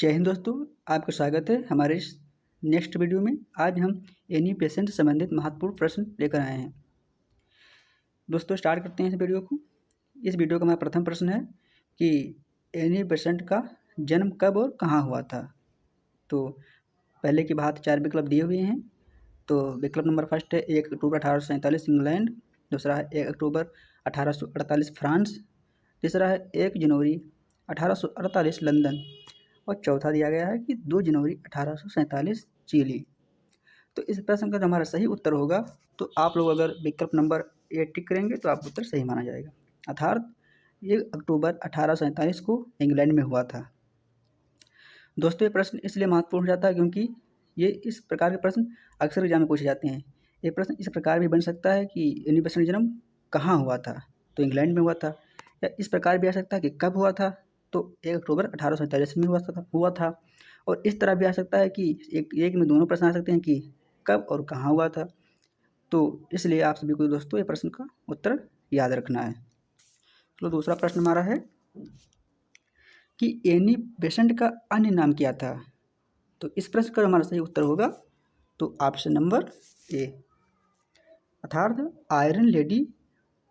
जय हिंद दोस्तों, आपका स्वागत है हमारे इस नेक्स्ट वीडियो में। आज हम एनी पेशेंट से संबंधित महत्वपूर्ण प्रश्न लेकर आए हैं। दोस्तों स्टार्ट करते हैं इस वीडियो को। इस वीडियो का हमारा प्रथम प्रश्न है कि एनी पेशेंट का जन्म कब और कहाँ हुआ था। तो पहले की बात 4 विकल्प दिए हुए हैं। तो विकल्प नंबर फर्स्ट है 1 अक्टूबर 1847 इंग्लैंड, दूसरा है 1 अक्टूबर 1848 फ्रांस, तीसरा है 1 जनवरी 1848 लंदन और चौथा दिया गया है कि 2 जनवरी 1847 चिली। तो इस प्रश्न का जो हमारा सही उत्तर होगा, तो आप लोग अगर विकल्प नंबर ए टिक करेंगे तो आपका उत्तर सही माना जाएगा, अर्थात 1 अक्टूबर 1847 को इंग्लैंड में हुआ था। दोस्तों ये प्रश्न इसलिए महत्वपूर्ण हो जाता है क्योंकि ये इस प्रकार के प्रश्न अक्सर एग्जाम में पूछे जाते हैं। ये प्रश्न इस प्रकार भी बन सकता है कि एनी पेशेंट जन्म कहाँ हुआ था, तो इंग्लैंड में हुआ था, या इस प्रकार भी आ सकता है कि कब हुआ था, तो 1 अक्टूबर 1847 में हुआ था। और इस तरह भी आ सकता है कि एक में दोनों प्रश्न आ सकते हैं कि कब और कहाँ हुआ था। तो इसलिए आप सभी को दोस्तों ये प्रश्न का उत्तर याद रखना है। तो दूसरा प्रश्न हमारा है कि एनी बेसेंट का अन्य नाम क्या था। तो इस प्रश्न का हमारा सही उत्तर होगा तो ऑप्शन नंबर ए, अर्थात आयरन लेडी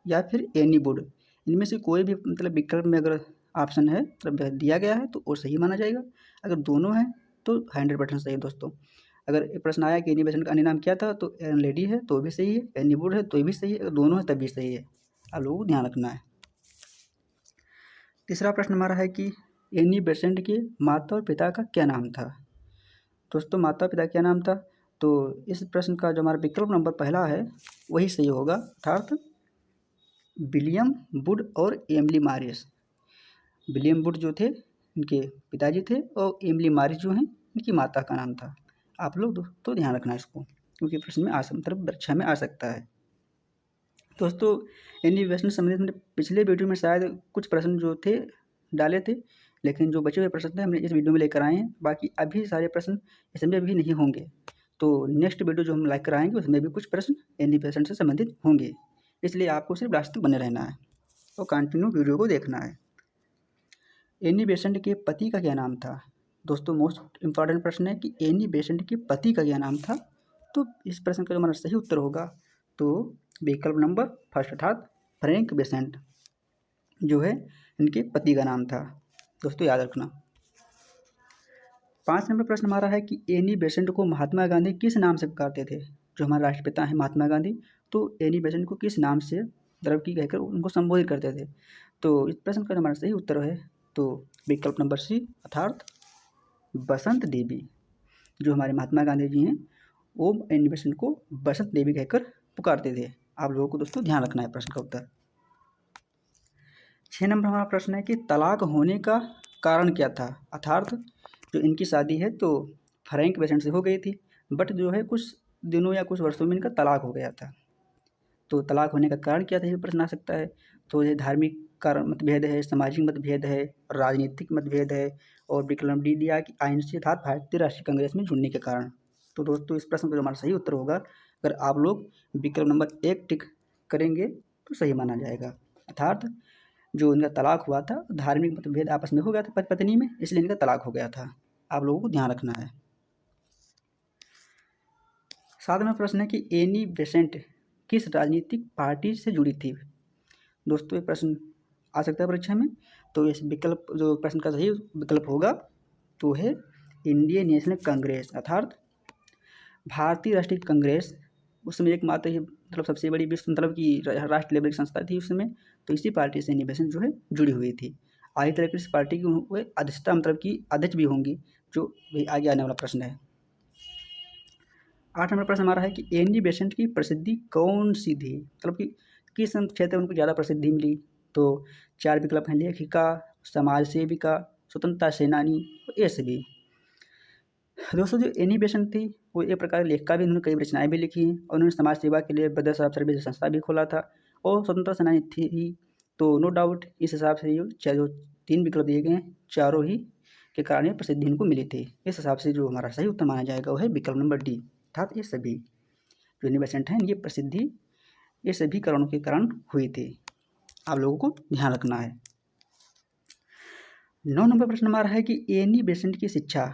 या फिर एनी वुड। इनमें से कोई भी विकल्प में अगर ऑप्शन है दिया गया है तो वो सही माना जाएगा। अगर दोनों हैं तो 100% सही है दोस्तों। अगर ये प्रश्न आया कि एनी बेसेंट का अन्य नाम क्या था, तो आयरन लेडी है तो भी सही है, एनी वुड है तो भी सही है, अगर दोनों है तब भी सही है। आप लोगों को ध्यान रखना है। तीसरा प्रश्न हमारा है कि एनी बेसेंट के माता और पिता का क्या नाम था। दोस्तों माता पिता क्या नाम था, तो इस प्रश्न का जो हमारा विकल्प नंबर पहला है वही सही होगा, अर्थात विलियम वुड और एमिली मॉरिस। विलियम वुड जो थे इनके पिताजी थे और एमिली मॉरिस जो हैं इनकी माता का नाम था। आप लोग दोस्तों ध्यान रखना इसको, क्योंकि प्रश्न में परीक्षा में आ सकता है। दोस्तों एनी बेसेंट से संबंधित पिछले वीडियो में शायद कुछ प्रश्न जो थे डाले थे, लेकिन जो बचे हुए प्रश्न थे हमने इस वीडियो में लेकर आए हैं। बाकी अभी सारे प्रश्न इसमें भी नहीं होंगे, तो नेक्स्ट वीडियो जो हम लेकर आएंगे उसमें भी कुछ प्रश्न एनी बेसेंट से संबंधित होंगे। इसलिए आपको सिर्फ लास्ट तक बने रहना है और कंटिन्यू वीडियो को देखना है। एनी बेसेंट के पति का क्या नाम था। दोस्तों मोस्ट इम्पॉर्टेंट प्रश्न है कि एनी बेसेंट के पति का क्या नाम था। तो इस प्रश्न का जो हमारा सही उत्तर होगा तो विकल्प नंबर फर्स्ट, अर्थात फ्रैंक बेसेंट जो है इनके पति का नाम था। दोस्तों याद रखना। 5 नंबर प्रश्न हमारा है कि एनी बेसेंट को महात्मा गांधी किस नाम से पुकारते थे। जो हमारे राष्ट्रपिता हैं महात्मा गांधी, तो एनी बेसेंट को किस नाम से द्रव्य कहकर उनको संबोधित करते थे। तो इस प्रश्न का हमारा सही उत्तर है तो विकल्प नंबर सी, अर्थात बसंत देवी। जो हमारे महात्मा गांधी जी हैं वो एनी बेसेंट को बसंत देवी कहकर पुकारते थे। आप लोगों को दोस्तों ध्यान रखना है प्रश्न का उत्तर। 6 नंबर हमारा प्रश्न है कि तलाक होने का कारण क्या था, अर्थात जो इनकी शादी है तो फ्रैंक बेसेंट से हो गई थी, बट जो है कुछ दिनों या कुछ वर्षों में इनका तलाक हो गया था। तो तलाक होने का कारण क्या था ये प्रश्न आ सकता है। तो ये धार्मिक कारण मतभेद है, सामाजिक मतभेद है, राजनीतिक मतभेद है, और विकल्प डी दिया कि आईएनसी अर्थात भारतीय राष्ट्रीय कांग्रेस में जुड़ने के कारण। तो दोस्तों इस प्रश्न का जो हमारा सही उत्तर होगा, अगर आप लोग विकल्प नंबर 1 टिक करेंगे तो सही माना जाएगा, अर्थात जो इनका तलाक हुआ था धार्मिक मतभेद आपस में हो गया था पति पत्नी में, इसलिए इनका तलाक हो गया था। आप लोगों को ध्यान रखना है। 7 नंबर प्रश्न है कि एनी बेसेंट किस राजनीतिक पार्टी से जुड़ी थी। दोस्तों ये प्रश्न आ सकता है परीक्षा में, तो इस विकल्प जो प्रश्न का सही विकल्प होगा तो है इंडियन नेशनल कांग्रेस, अर्थात भारतीय राष्ट्रीय कांग्रेस। उस समय एक मात्र ही सबसे बड़ी विश्व की राष्ट्र लेवल की संस्था थी उस समय, तो इसी पार्टी से एनी बेसेंट जो है जुड़ी हुई थी। आगे तरह की इस पार्टी की वो अध्यक्षता की अध्यक्ष भी होंगी, जो भी आगे आने वाला प्रश्न है। 8 नंबर प्रश्न हमारा है कि एनी बेसेंट की प्रसिद्धि कौन सी थी, कि किस क्षेत्र में उनको ज़्यादा प्रसिद्धि मिली। तो 4 विकल्प हैं, लेखिका, समाज सेविका, स्वतंत्रता सेनानी और ऐसे भी। दोस्तों जो एनी बेसेंट थी वो एक प्रकार लेखिका भी, उन्होंने कई रचनाएं भी लिखी हैं और उन्होंने समाज सेवा के लिए ब्रदर्स ऑफ सर्विस संस्था भी खोला था, और स्वतंत्रता सेनानी थी ही। तो नो डाउट इस हिसाब से जो 3 विकल्प दिए गए हैं चारों ही के कारण ये प्रसिद्धि इनको मिली थी। इस हिसाब से जो हमारा सही उत्तर माना जाएगा वो है विकल्प नंबर डी, अर्थात ये सभी जो एनी बेसेंट हैं ये प्रसिद्धि ये सभी कारणों के कारण हुई थी। आप लोगों को ध्यान रखना है। 9 नंबर प्रश्न हमारा है कि एनी बेसेंट की शिक्षा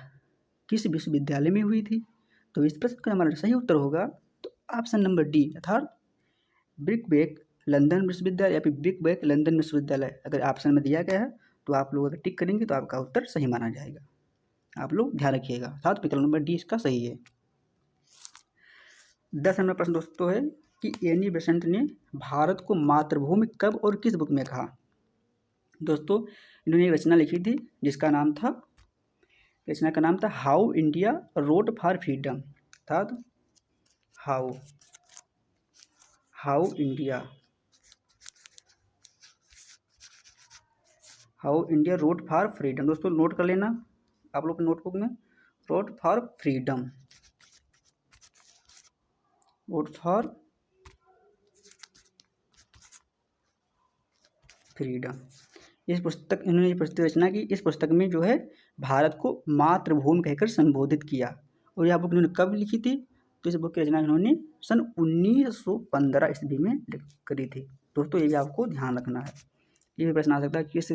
किस विश्वविद्यालय में हुई थी। तो इस प्रश्न का हमारा सही उत्तर होगा तो ऑप्शन नंबर डी अर्थात ब्रिकबेक लंदन विश्वविद्यालय या फिर ब्रिकबेक लंदन विश्वविद्यालय। अगर ऑप्शन में दिया गया है तो आप लोग अगर टिक करेंगे तो आपका उत्तर सही माना जाएगा। आप लोग ध्यान रखिएगा, अर्थात विकल्प नंबर डी इसका सही है। 10 नंबर प्रश्न दोस्तों है कि एनी बेसेंट ने भारत को मातृभूमि कब और किस बुक में कहा। दोस्तों इन्होंने एक रचना लिखी थी जिसका नाम था, रचना का नाम था how India wrought for freedom, अर्थात how India wrought for freedom. दोस्तों नोट कर लेना आप लोग नोटबुक में, wrought for freedom, wrought for freedom. इस पुस्तक इन्होंने पुस्तक रचना की। इस पुस्तक में जो है भारत को मातृभूमि कहकर संबोधित किया। और यह बुक इन्होंने कब लिखी थी, तो इस बुक की रचना इन्होंने सन 1915 ईस्वी में करी थी। दोस्तों ये भी आपको ध्यान रखना है, ये भी प्रश्न आ सकता है किस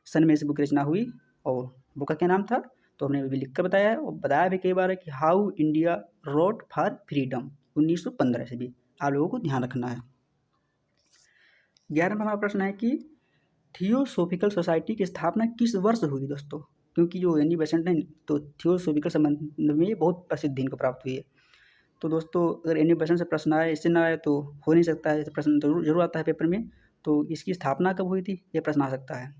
सन में इस बुक की रचना हुई और बुक का क्या नाम था। तो हमने अभी लिख कर बताया है और बताया भी कई बार है कि how India wrought for freedom 1915 ईस्वी। आप लोगों को ध्यान रखना है। 11 नंबर हमारा प्रश्न है कि थियोसॉफिकल सोसाइटी की स्थापना किस वर्ष हुई। दोस्तों क्योंकि जो एनी बेसेंट है तो थियोसॉफिकल संबंध में ये बहुत प्रसिद्धि इनको प्राप्त हुई है। तो दोस्तों अगर एनी बेसेंट से प्रश्न आए, इससे ना आए तो हो नहीं सकता है, प्रश्न जरूर आता है पेपर में। तो इसकी स्थापना कब हुई थी ये प्रश्न आ सकता है।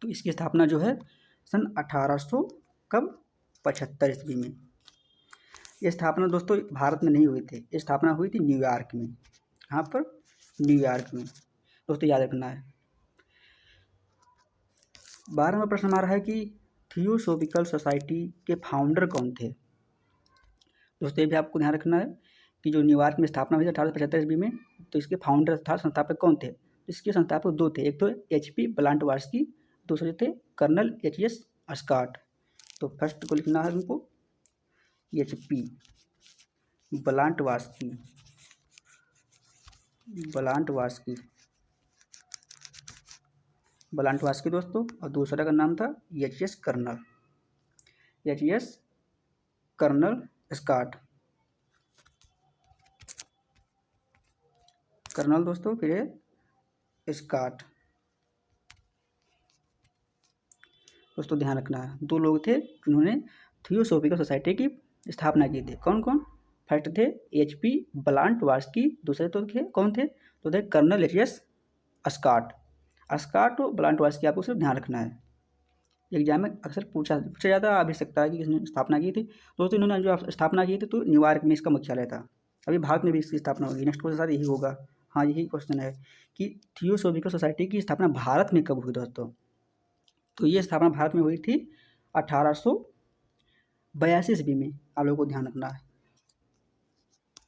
तो इसकी स्थापना जो है सन 1800 कब 75 ईस्वी में। ये स्थापना दोस्तों भारत में नहीं हुई थी, ये स्थापना हुई थी न्यूयॉर्क में। यहाँ पर न्यूयॉर्क में। दोस्तों याद रखना है। 12वां प्रश्न हमारा है कि थियोसॉफिकल सोसाइटी के फाउंडर कौन थे। दोस्तों ये भी आपको ध्यान रखना है कि जो न्यूयॉर्क में स्थापना हुई थी 1875 ईस्वी में, तो इसके फाउंडर अर्थात संस्थापक कौन थे। इसके संस्थापक दो थे, एक तो HP ब्लांटवार्स्की, दूसरे थे कर्नल HS स्कॉट। तो फर्स्ट को लिखना है उनको HP ब्लांटवार्स्की, ब्लांटवार्स्की दोस्तों, और दूसरा का नाम था HS कर्नल स्कॉट। कर्नल दोस्तों फिर स्कॉट। दोस्तों ध्यान रखना है, दो लोग थे जिन्होंने थियोसॉफिकल सोसाइटी की स्थापना की थी। कौन कौन, फर्स्ट थे HP ब्लांटवार्स्की, दूसरे तो थे कौन थे, तो थे कर्नल HS स्कॉट। स्कॉट और ब्लांटवार्स्की आपको सिर्फ ध्यान रखना है, एग्जाम में अक्सर पूछा जाता आ भी सकता है कि किसने स्थापना की थी। दोस्तों इन्होंने जो स्थापना की थी तो न्यूयॉर्क में इसका मुख्यालय था। अभी भारत में भी इसकी स्थापना होगी, नेक्स्ट क्वेश्चन शायद यही होगा। हाँ यही क्वेश्चन है कि थियोसॉफिकल सोसाइटी की स्थापना भारत में कब हुई दोस्तों। तो ये स्थापना भारत में हुई थी 1882 ईस्वी में। आप लोगों को ध्यान रखना है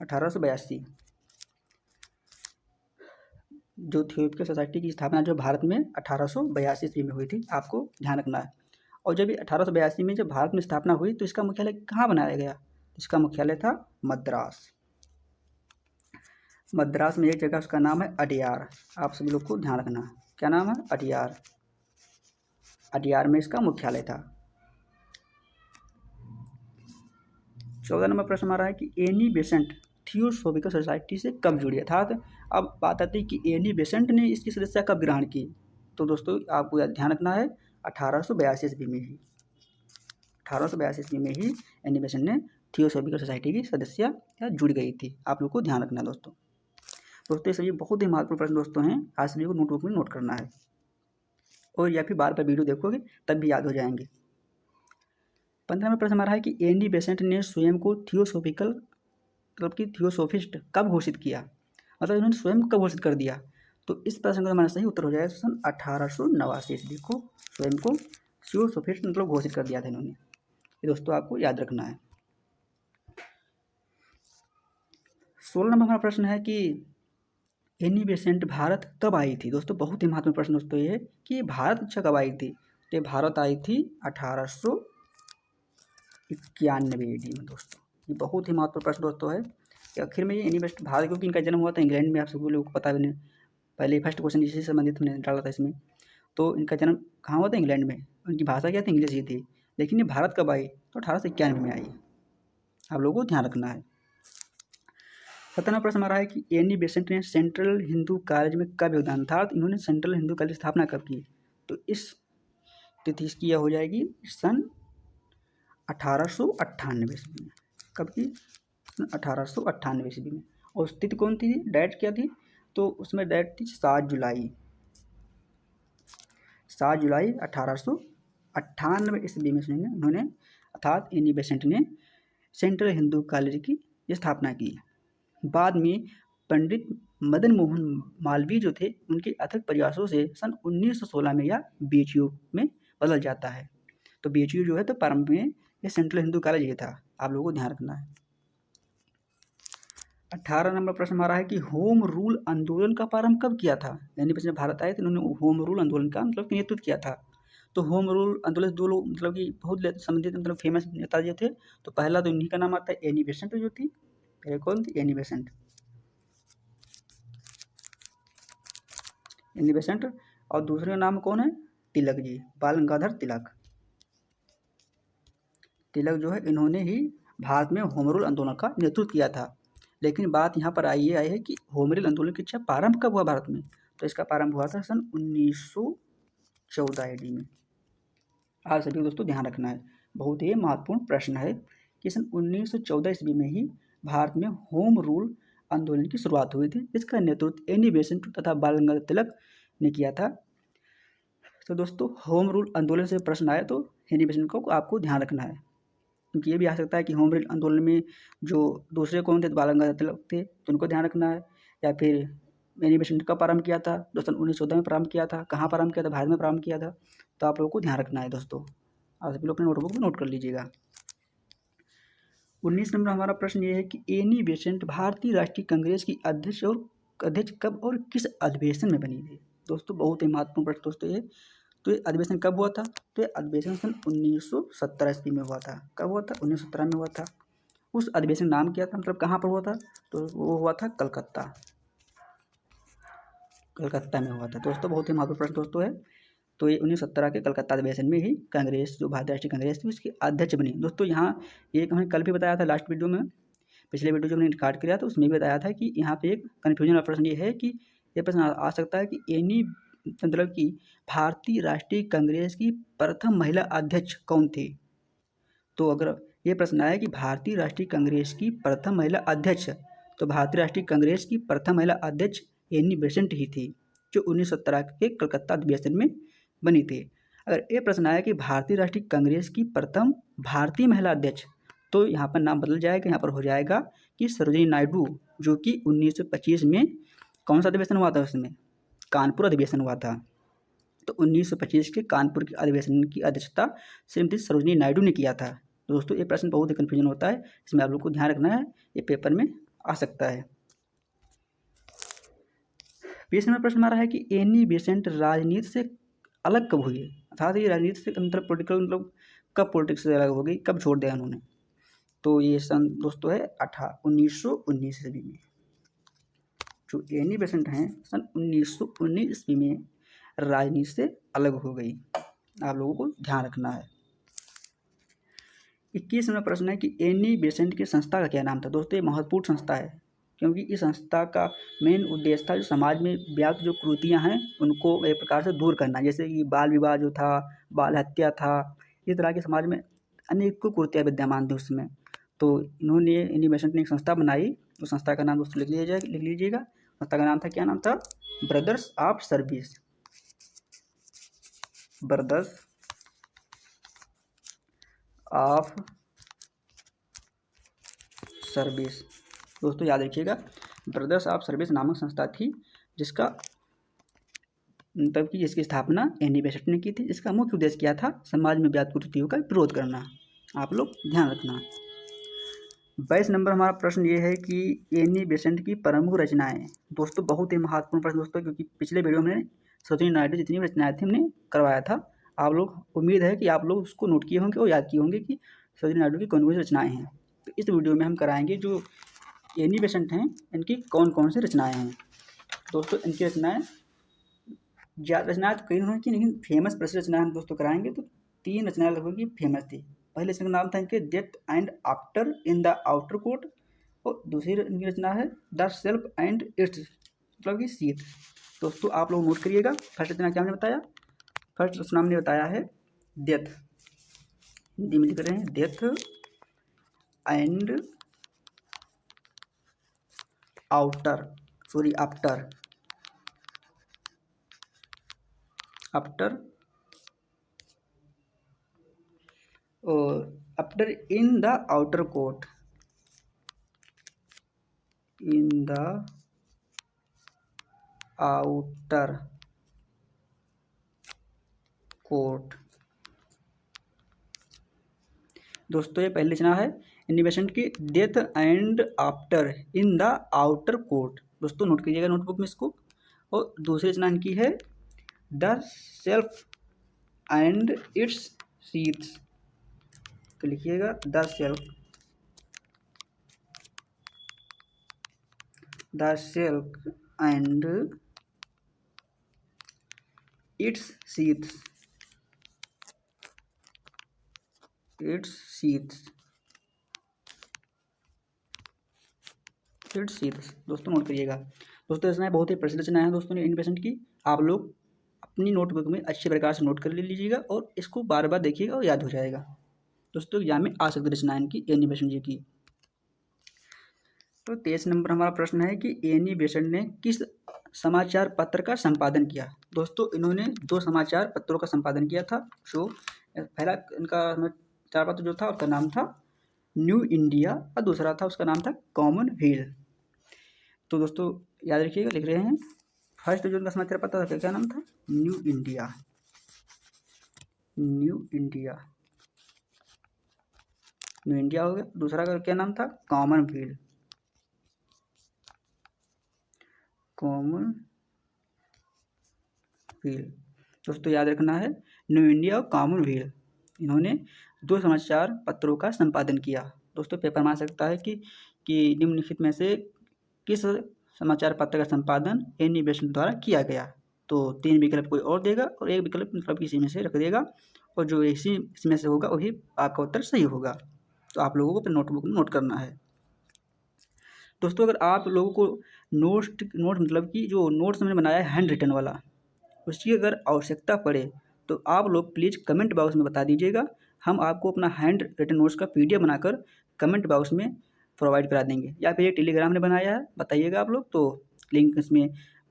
1882 जो थियोसॉफिकल सोसाइटी की स्थापना जो भारत में 1882 ईस्वी में हुई थी, आपको ध्यान रखना है। और जब 1882 में जब भारत में स्थापना हुई तो इसका मुख्यालय कहाँ बनाया गया, इसका मुख्यालय था मद्रास में एक जगह, उसका नाम है अडियार। आप सभी लोग को ध्यान रखना है, क्या नाम है, अडियार में इसका मुख्यालय था। 14 नंबर प्रश्न हमारा है कि एनी बेसेंट थियोसॉफिकल सोसाइटी से कब जुड़ी, अर्थात अब बात आती है कि एनी बेसेंट ने इसकी सदस्यता कब ग्रहण की। तो दोस्तों आपको ध्यान रखना है 1882 ईस्वी में ही, 1882 ईस्वी में ही एनी बेसेंट ने थियोसॉफिकल सोसाइटी की सदस्यता जुड़ गई थी। आप लोग को ध्यान रखना है दोस्तों ये सभी बहुत ही महत्वपूर्ण प्रश्न दोस्तों हैं, आप सभी को नोटबुक में नोट करना है और या फिर बार बार वीडियो देखोगे तब भी याद हो जाएंगे। 15वां प्रश्न हमारा है कि एनी बेसेंट ने स्वयं को थियोसॉफिकल मतलब कि थियोसॉफिस्ट कब घोषित किया, मतलब इन्होंने स्वयं कब घोषित कर दिया। तो इस प्रश्न का हमारा सही उत्तर हो जाएगा सन 1889 ईस्वी को स्वयं को थियोसॉफिस्ट मतलब घोषित कर दिया था इन्होंने। ये दोस्तों आपको याद रखना है। 16 नंबर हमारा प्रश्न है कि एनी बेसेंट भारत कब आई थी। दोस्तों बहुत ही महत्वपूर्ण प्रश्न दोस्तों ये कि भारत कब आई थी। तो ये भारत आई थी 1891 AD में दोस्तों। ये बहुत ही महत्वपूर्ण प्रश्न दोस्तों है कि आखिर में ये एनी बेसेंट भारत, क्योंकि इनका जन्म हुआ था इंग्लैंड में, आप सभी लोगों को पता भी नहीं, पहले फर्स्ट क्वेश्चन इसी से संबंधित मैंने डाला था इसमें। तो इनका जन्म कहाँ हुआ था, इंग्लैंड में। उनकी भाषा क्या थी, इंग्लिश ही थी। लेकिन ये भारत कब आई, तो 1891 में आई। आप लोगों को ध्यान रखना है। 17वां प्रश्न हमारा है कि एनी बेसेंट ने सेंट्रल हिंदू कॉलेज में कब योगदान था, तो इन्होंने सेंट्रल हिंदू कॉलेज की स्थापना कब की, तो इस तिथि इसकी यह हो जाएगी सन 1898 ईस्वी में। कब की, 1898 ईस्वी में। और उस तिथि कौन थी, डेट क्या थी, तो उसमें डेट थी 7 जुलाई 1898 ईस्वी में उन्होंने अर्थात एनी बेसेंट ने सेंट्रल हिंदू कॉलेज की स्थापना की। बाद में पंडित मदन मोहन मालवीय जो थे, उनके अथक प्रयासों से सन 1916 में यह BHU में बदल जाता है। तो BHU जो है तो प्रारंभ में ये सेंट्रल हिंदू कॉलेज ही था। आप लोगों को ध्यान रखना है। 18 नंबर प्रश्न हमारा है कि होम रूल आंदोलन का प्रारंभ कब किया था, यानी जब भारत आए तो उन्होंने होम रूल आंदोलन का मतलब नेतृत्व किया था। तो होम रूल आंदोलन दो लोग मतलब कि बहुत संबंधित मतलब फेमस नेता जो थे, तो पहला तो इन्हीं का नाम आता है एनी बेसेंट जो थी। पहले कौन थी, एनी बेसेंट। एनी बेसेंट और दूसरे का नाम कौन है, तिलक जी, बाल गंगाधर तिलक। तिलक जो है इन्होंने ही भारत में होम रूल आंदोलन का नेतृत्व किया था। लेकिन बात यहाँ पर ये आई है कि होम रूल आंदोलन की प्रारंभ कब हुआ भारत में, तो इसका प्रारंभ हुआ था सन 1914 AD में। आप सभी दोस्तों ध्यान रखना है, बहुत ही महत्वपूर्ण प्रश्न है कि सन 1914 ईस्वी में ही भारत में होम रूल आंदोलन की शुरुआत हुई थी, जिसका नेतृत्व एनी बेसेंट तथा बाल गंगाधर तिलक ने किया था। तो दोस्तों होम रूल आंदोलन से प्रश्न आए तो एनी बेसेंट को आपको ध्यान रखना है, क्योंकि ये भी आ सकता है कि होम रूल आंदोलन में जो दूसरे कौन थे, तो बाल गंगाधर तिलक थे, तो उनको ध्यान रखना है। या फिर एनी बेसेंट कब प्रारंभ किया था, तो सन 1914 में प्रारंभ किया था। कहाँ प्रारंभ किया था, भारत में प्रारंभ किया था। तो आप लोगों को ध्यान रखना है दोस्तों, आप सभी लोग अपने नोटबुक में नोट कर लीजिएगा। 19 नंबर हमारा प्रश्न ये है कि एनी बेसेंट भारतीय राष्ट्रीय कांग्रेस की अध्यक्ष कब और किस अधिवेशन में बनी थी। दोस्तों बहुत ही महत्वपूर्ण प्रश्न दोस्तों ये। तो ये अधिवेशन कब हुआ था, तो ये अधिवेशन सन 1917 ईस्वी में हुआ था। कब हुआ था, 1917 में हुआ था। उस अधिवेशन नाम क्या था, मतलब कहाँ पर हुआ था, तो वो हुआ था कलकत्ता में हुआ था। दोस्तों बहुत ही महत्वपूर्ण प्रश्न दोस्तों है। तो ये 1917 के कलकत्ता अधिवेशन में ही कांग्रेस जो भारतीय राष्ट्रीय कांग्रेस थी उसकी अध्यक्ष बनी। दोस्तों यहाँ एक हमने कल भी बताया था लास्ट वीडियो में, पिछले वीडियो जो हमने रिकॉर्ड किया था उसमें भी बताया था कि यहाँ पे एक कन्फ्यूजन वाला प्रश्न ये है कि ये प्रश्न आ सकता है कि एनी मतलब कि भारतीय राष्ट्रीय कांग्रेस की प्रथम महिला अध्यक्ष कौन थी। तो अगर ये प्रश्न आया कि भारतीय राष्ट्रीय कांग्रेस की प्रथम महिला अध्यक्ष, तो भारतीय राष्ट्रीय कांग्रेस की प्रथम महिला अध्यक्ष एनी बेसेंट ही थी, जो 1917 के कलकत्ता अधिवेशन में बनी थी। अगर ये प्रश्न आया कि भारतीय राष्ट्रीय कांग्रेस की प्रथम भारतीय महिला अध्यक्ष, तो यहाँ पर नाम बदल जाएगा, यहाँ पर हो जाएगा कि सरोजिनी नायडू, जो कि 1925 में कौन सा अधिवेशन हुआ था, उसमें कानपुर अधिवेशन हुआ था। तो 1925 के कानपुर के अधिवेशन की अध्यक्षता श्रीमती सरोजिनी नायडू ने किया था। तो दोस्तों ये प्रश्न बहुत ही कन्फ्यूजन होता है, इसमें आप लोग को ध्यान रखना है, ये पेपर में आ सकता है। 20 नंबर प्रश्न हमारा है कि एनी बेसेंट राजनीति से अलग कब हुई, अर्थात ये राजनीति से मतलब पॉलिटिकल मतलब कब पॉलिटिक्स से अलग हो गई, कब छोड़ दिया उन्होंने। तो ये सन दोस्तों है 1919 ईस्वी में। जो एनी बेसेंट हैं सन 1919 ईस्वी में राजनीति से अलग हो गई। आप लोगों को ध्यान रखना है। 21 नंबर प्रश्न है कि एनी बेसेंट की संस्था का क्या नाम था। दोस्तों ये महत्वपूर्ण संस्था है, क्योंकि इस संस्था का मेन उद्देश्य था जो समाज में व्याप्त जो कुरीतियाँ हैं उनको एक प्रकार से दूर करना, जैसे कि बाल विवाह जो था, बाल हत्या था, इस तरह के समाज में अनेकों कुरीतियाँ विद्यमान थी उसमें। तो इन्होंने एनी बेसेंट ने एक संस्था बनाई, उस संस्था का नाम दोस्तों लिख लीजिएगा। संस्था का नाम था, क्या नाम था, brothers of service. Brothers of service. दोस्तों याद रखिएगा, ब्रदर्स ऑफ सर्विस नामक संस्था थी, जिसका मतलब कि जिसकी स्थापना एनी बेसेंट ने की थी। इसका मुख्य उद्देश्य क्या था, समाज में व्याप्त कुरीतियों का विरोध करना। आप लोग ध्यान रखना। 22 नंबर हमारा प्रश्न ये है कि एनी बेसेंट की प्रमुख रचनाएं। दोस्तों बहुत ही महत्वपूर्ण प्रश्न दोस्तों, क्योंकि पिछले वीडियो में सरोजिनी नायडू जितनी भी रचनाएं थी हमने करवाया था। आप लोग, उम्मीद है कि आप लोग उसको नोट किए होंगे और याद किए होंगे कि सरोजिनी नायडू की कौन कौन सी रचनाएं हैं। तो इस वीडियो में हम कराएंगे जो एनी बेसेंट हैं इनकी कौन कौन सी रचनाएँ हैं। दोस्तों इनकी रचनाएँ ज़्यादा रचनाएँ तो कई उन्होंने की, लेकिन फेमस प्रसिद्ध रचनाएँ हम दोस्तों कराएँगे तो 3 रचनाएँ लगभग ये फेमस थी। पहले रचना का नाम था इनके death and after in the outer court, और दूसरी इनकी रचना है द सेल्फ एंड इट्स मतलब कि सीट। दोस्तों आप लोग नोट करिएगा। फर्स्ट रचना क्या हमने बताया? फर्स्ट रचना हमने बताया है डेथ, हिंदी में लिख रहे हैं डेथ एंड आफ्टर और after in the outer court, in the outer court. दोस्तों ये पहली रचना है एनी बेसेंट की, death and after in the outer court. दोस्तों नोट कीजिएगा नोटबुक में इसको। और दूसरी रचना इनकी है the self and it's seats, तो लिखिएगा the self and it's seats, दोस्तों नोट करिएगा। दोस्तों रचनाएं बहुत ही प्रसिद्ध रचनाएं हैं दोस्तों एनी बेसेंट की। आप लोग अपनी नोटबुक में अच्छे प्रकार से नोट कर ले लीजिएगा और इसको बार बार देखिएगा और याद हो जाएगा। दोस्तों एग्जाम में आ सकती रचनाएं इनकी एनी बेसेंट जी की। तो 23 नंबर हमारा प्रश्न है कि एनी बेसेंट ने किस समाचार पत्र का संपादन किया? दोस्तों इन्होंने 2 समाचार पत्रों का संपादन किया था। जो पहला इनका समाचार पत्र जो था उसका नाम था न्यू इंडिया और दूसरा था उसका नाम था कॉमनवेल्थ। तो दोस्तों याद रखिएगा, लिख रहे हैं। फर्स्ट जो उनका समाचार पत्र था क्या नाम था? न्यू इंडिया हो गया। दूसरा का क्या नाम था? कॉमनवेल्थ। दोस्तों याद रखना है, न्यू इंडिया और कॉमनवेल्थ, इन्होंने 2 समाचार पत्रों का संपादन किया। दोस्तों पेपर में आ सकता है कि निम्नलिखित में से किस समाचार पत्र का संपादन एनी बेसेंट द्वारा किया गया? तो 3 विकल्प कोई और देगा और 1 विकल्प मतलब किसी में से रख देगा, और जो इसमें से होगा वही आपका उत्तर सही होगा। तो आप लोगों को अपने नोटबुक में नोट करना है। दोस्तों अगर आप लोगों को नोट मतलब कि जो नोट्स मैंने बनाया है हैंड रिटन वाला, उसकी अगर आवश्यकता पड़े तो आप लोग प्लीज़ कमेंट बॉक्स में बता दीजिएगा। हम आपको अपना हैंड रिटन नोट्स का PDF बनाकर कमेंट बॉक्स में प्रोवाइड करा देंगे, या फिर ये टेलीग्राम ने बनाया है बताइएगा आप लोग, तो लिंक इसमें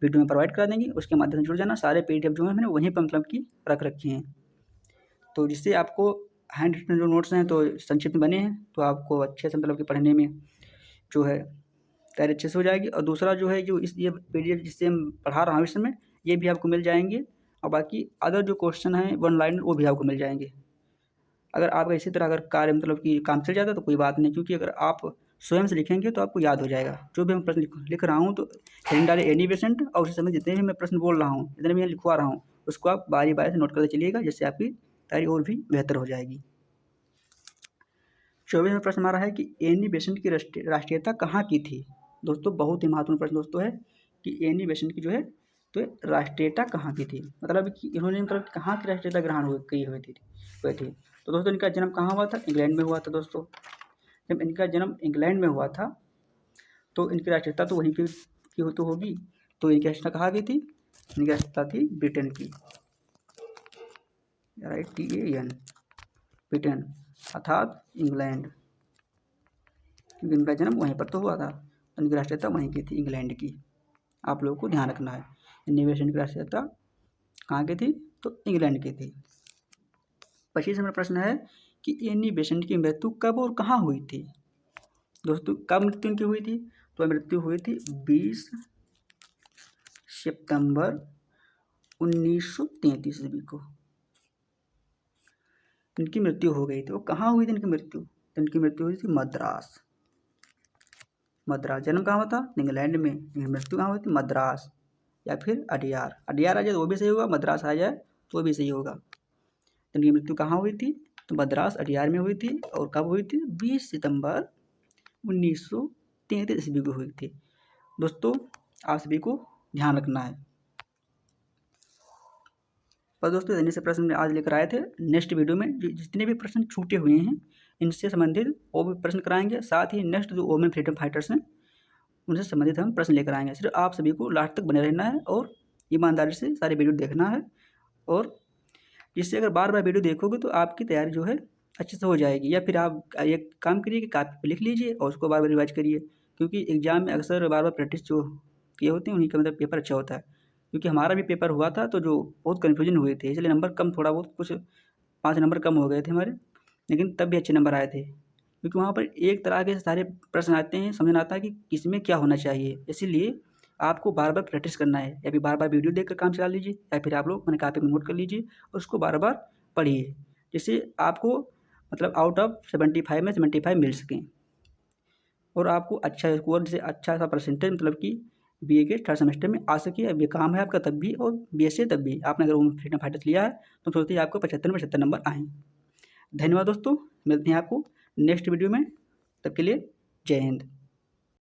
वीडियो में प्रोवाइड करा देंगे। उसके माध्यम से जुड़ जाना। सारे PDF जो है मैंने वहीं पर मतलब कि रख रखे हैं, तो जिससे आपको हैंड रिटन जो नोट्स हैं तो संक्षिप्त में बने हैं, तो आपको अच्छे से मतलब कि पढ़ने में जो है तैयारी अच्छे से हो जाएगी। और दूसरा जो है जो ये PDF जिससे हम पढ़ा रहा हूँ इस समय, ये भी आपको मिल जाएंगे, और बाकी अदर जो क्वेश्चन हैं 1 लाइन वो भी आपको मिल जाएंगे। अगर आपका इसी तरह अगर कार्य मतलब कि काम चल जाता है तो कोई बात नहीं, क्योंकि अगर आप स्वयं से लिखेंगे तो आपको याद हो जाएगा। जो भी मैं प्रश्न लिख रहा हूँ तो हेडिंग डाले एनी बेसेंट, और उसी समय जितने भी मैं प्रश्न बोल रहा हूँ, जितने भी मैं लिखवा रहा हूँ, उसको आप बारी बारी से नोट करते चलिएगा, जिससे आपकी तैयारी और भी बेहतर हो जाएगी। 24वां प्रश्न हमारा है कि एनी बेसेंट की राष्ट्रीयता कहाँ की थी? दोस्तों बहुत ही महत्वपूर्ण प्रश्न दोस्तों है कि एनी बेसेंट की जो है तो राष्ट्रीयता कहाँ की थी, मतलब कि इन्होंने मतलब कहाँ की राष्ट्रीयता ग्रहण की हुई थी। तो दोस्तों इनका जन्म कहाँ हुआ था? इंग्लैंड में हुआ था। दोस्तों जब इनका जन्म इंग्लैंड में हुआ था तो इनकी राष्ट्रीयता तो वहीं की तो होगी। तो इनकी राष्ट्रीयता कहाँ की थी? इनकी राष्ट्रीयता थी ब्रिटेन की, RITAN, ब्रिटेन अर्थात इंग्लैंड, क्योंकि इनका जन्म वहीं पर तो हुआ था, तो इनकी राष्ट्रीयता वहीं की थी, इंग्लैंड की। आप लोगों को ध्यान रखना है, एनी बेसेंट की राष्ट्रीयता कहाँ की थी? तो इंग्लैंड की थी। 25 नंबर प्रश्न है कि एनी बेसेंट की मृत्यु कब और कहाँ हुई थी? दोस्तों कब मृत्यु इनकी हुई थी? तो मृत्यु हुई थी 20 सितंबर 1933 ईस्वी को इनकी मृत्यु हो गई थी। वो कहाँ हुई थी इनकी मृत्यु? तो इनकी मृत्यु हुई थी मद्रास। जन्म कहाँ हुआ था? इंग्लैंड में। मृत्यु कहाँ हुई थी? मद्रास, या फिर अडियार आ जाए तो वो भी सही होगा, मद्रास आ जाए तो वो भी सही होगा। तो इनकी मृत्यु कहाँ हुई थी? तो मद्रास अडियार में हुई थी। और कब हुई थी? 20 सितंबर 1933 ईस्वी को हुई थी। दोस्तों आप सभी को ध्यान रखना है। पर दोस्तों इतने से प्रश्न आज लेकर आए थे। नेक्स्ट वीडियो में जितने भी प्रश्न छूटे हुए हैं इनसे संबंधित वो भी प्रश्न कराएंगे। साथ ही नेक्स्ट जो वुमेन फ्रीडम फाइटर्स हैं उनसे संबंधित हम प्रश्न लेकर आएंगे। सिर्फ आप सभी को लास्ट तक बने रहना है और ईमानदारी से सारे वीडियो देखना है, और जिससे अगर बार बार वीडियो देखोगे तो आपकी तैयारी जो है अच्छे से हो जाएगी। या फिर आप एक काम करिए कि कापी पर लिख लीजिए और उसको बार बार रिवाइज करिए, क्योंकि एग्जाम में अक्सर बार बार प्रैक्टिस जो किए होते हैं उन्हीं का मतलब पेपर अच्छा होता है। क्योंकि हमारा भी पेपर हुआ था तो जो बहुत कन्फ्यूजन हुए थे, इसलिए नंबर कम थोड़ा बहुत कुछ 5 नंबर कम हो गए थे हमारे, लेकिन तब भी अच्छे नंबर आए थे। क्योंकि वहाँ पर एक तरह के सारे प्रश्न आते हैं, समझ में आता है कि किसमें क्या होना चाहिए। इसीलिए आपको बार बार प्रैक्टिस करना है, या फिर बार बार वीडियो देखकर काम चला लीजिए, या फिर आप लोग मैंने कापी में नोट कर लीजिए और उसको बार बार पढ़िए, जिससे आपको मतलब आउट ऑफ 75 में 75 मिल सकें और आपको अच्छा स्कोर, जैसे अच्छा सा परसेंटेज मतलब कि बीए के थर्ड सेमेस्टर में आ सके। अब ये काम है आपका तब भी, और बीएससी तब भी। आपने अगर वुमेन फ्रीडम फाइटर्स लिया है तो सोचते हैं आपको 75 में 75 नंबर आएँ। धन्यवाद दोस्तों, मिलते हैं आपको नेक्स्ट वीडियो में, तब के लिए जय हिंद।